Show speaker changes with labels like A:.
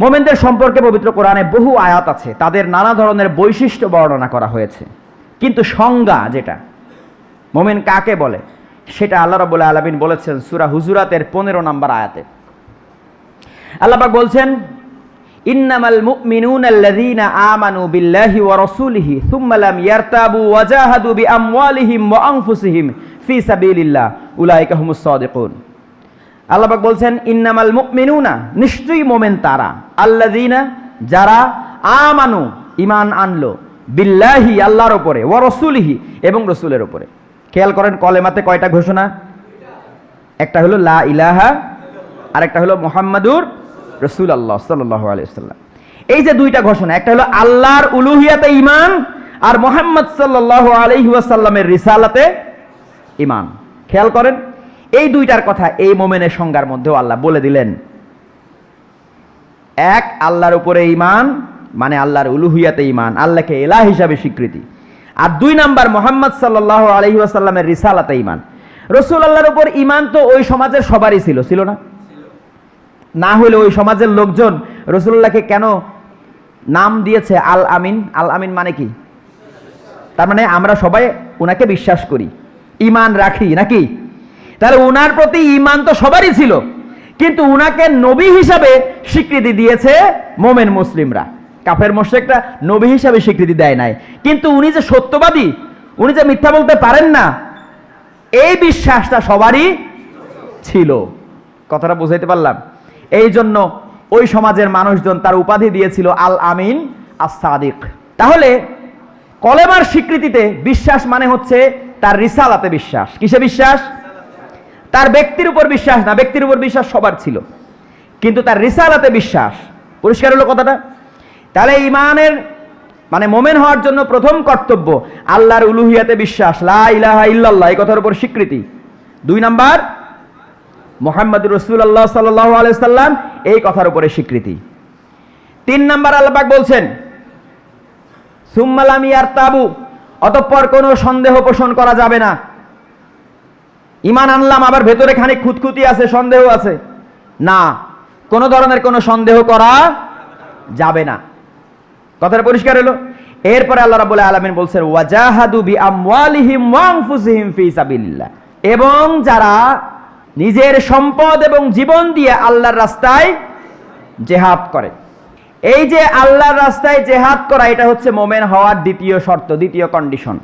A: মোমেনদের সম্পর্কে পবিত্র কোরআনে বহু আয়াত আছে, তাদের নানা ধরনের বৈশিষ্ট্য বর্ণনা করা হয়েছে, কিন্তু সংজ্ঞা যেটা মোমেন কাকে বলে সেটা আল্লাহ রাব্বুল আলামিন বলেছেন সূরা হুজুরাতের 15 নম্বর আয়াতে। আল্লাহ পাক বলছেন, ইন্নামাল মুমিনুনা আল্লাযীনা আমানু বিল্লাহি ওয়া রাসূলিহি সুম্মা লাম ইয়ারতাবু ওয়া জাহাদু বিআমওয়ালিহিম ওয়া আনফুসিহিম ফি সাবিলিল্লাহ উলাইকা হুমুস সাদিকুন। আল্লাহ পাক বলছেন, ইন্নামাল মুমিনুনা, নিশ্চয়ই মোমেন তারা, আল্লাযীনা, যারা, আমানু, ঈমান আনলো, বিল্লাহি, আল্লাহর উপরে, ওয়া রাসূলিহি, এবং রাসূলের উপরে। খেয়াল করেন কলেমাতে কয়টা ঘোষণা? একটা হলো লা ইলাহা, আর একটা হলো মুহাম্মাদুর রাসূলুল্লাহ সাল্লাল্লাহু আলাইহি ওয়াসাল্লাম। এই যে দুইটা ঘোষণা, একটা হলো আল্লাহর উলুহিয়াতে ঈমান আর মুহাম্মদ সাল্লাল্লাহু আলাইহি ওয়াসাল্লামের রিসালাতে ঈমান। খেয়াল করেন এই দুইটার কথা এই মোমেনের সংজ্ঞার মধ্যেও আল্লাহ বলে দিলেন। এক, আল্লাহর উপরে ঈমান মানে আল্লাহর উলুহিয়াতে ঈমান, আল্লাহকে ইলাহ হিসাবে স্বীকৃতি। আর দুই নাম্বার মুহাম্মদ সাল্লাল্লাহু আলাইহি ওয়াসাল্লামের রিসালাতে ঈমান। রাসূল আল্লাহর উপর ঈমান তো ওই সমাজের সবারই ছিল না? না হলে ওই সমাজের লোকজন রাসূলুল্লাহকে কেন নাম দিয়েছে আল আমিন? আল আমিন মানে কি? তার মানে আমরা সবাই উনাকে বিশ্বাস করি, ঈমান রাখি, নাকি? তাহলে উনার প্রতি ঈমান তো সবারই ছিল, কিন্তু উনাকে নবী হিসাবে স্বীকৃতি দিয়েছে মোমেন মুসলিমরা। কাফের মুশরিকরা নবী হিসাবে স্বীকৃতি দেয় নাই, কিন্তু উনি যে সত্যবাদী, উনি যে মিথ্যা বলতে পারেন না, এই বিশ্বাসটা সবারই ছিল। কথাটা বুঝাইতে পারলাম? এই জন্য ওই সমাজের মানুষজন তার উপাধি দিয়েছিল আল আমিন আস সাদিক। তাহলে কলেমার স্বীকৃতিতে বিশ্বাস মানে হচ্ছে তার রিসালাতে বিশ্বাস। কিসে বিশ্বাস? তার ব্যক্তির উপর বিশ্বাস না, ব্যক্তির উপর বিশ্বাস সবার ছিল, কিন্তু তার রিসালাতে বিশ্বাস। পরিষ্কার হলো কথাটা? তাহলে ঈমানের মানে মোমেন হওয়ার জন্য প্রথম কর্তব্য আল্লাহর উলুহিয়াতে বিশ্বাস, লা ইলাহা ইল্লাল্লাহ, এই কথার উপর স্বীকৃতি। দুই নাম্বার মুহাম্মাদুর রাসূলুল্লাহ সাল্লাল্লাহু আলাইহি ওয়াসাল্লাম, এই কথার উপরে স্বীকৃতি। তিন নাম্বার আল্লাহ পাক বলছেন সুম্মা লাম ইয়ারতাবু, অতঃপর কোনো সন্দেহ পোষণ করা যাবে না। ঈমান আনলাম আবার ভেতরে খানিক খুঁতখুঁতি আছে, সন্দেহ আছে, না, কোনো ধরনের কোনো সন্দেহ করা যাবে না। কথাটা পরিষ্কার হলো? এরপরে আল্লাহ রাব্বুল আলামিন বলছেন ওয়াজাহাদু বিআমওয়ালিহিম ওয়া আনফুসিহিম ফি সাবিলিল্লাহ, এবং যারা নিজের সম্পদ এবং জীবন দিয়ে আল্লাহর রাস্তায় জিহাদ করে। এই যে আল্লাহর রাস্তায় জিহাদ করা, এটা হচ্ছে মোমেন হওয়ার দ্বিতীয় শর্ত, দ্বিতীয় কন্ডিশন।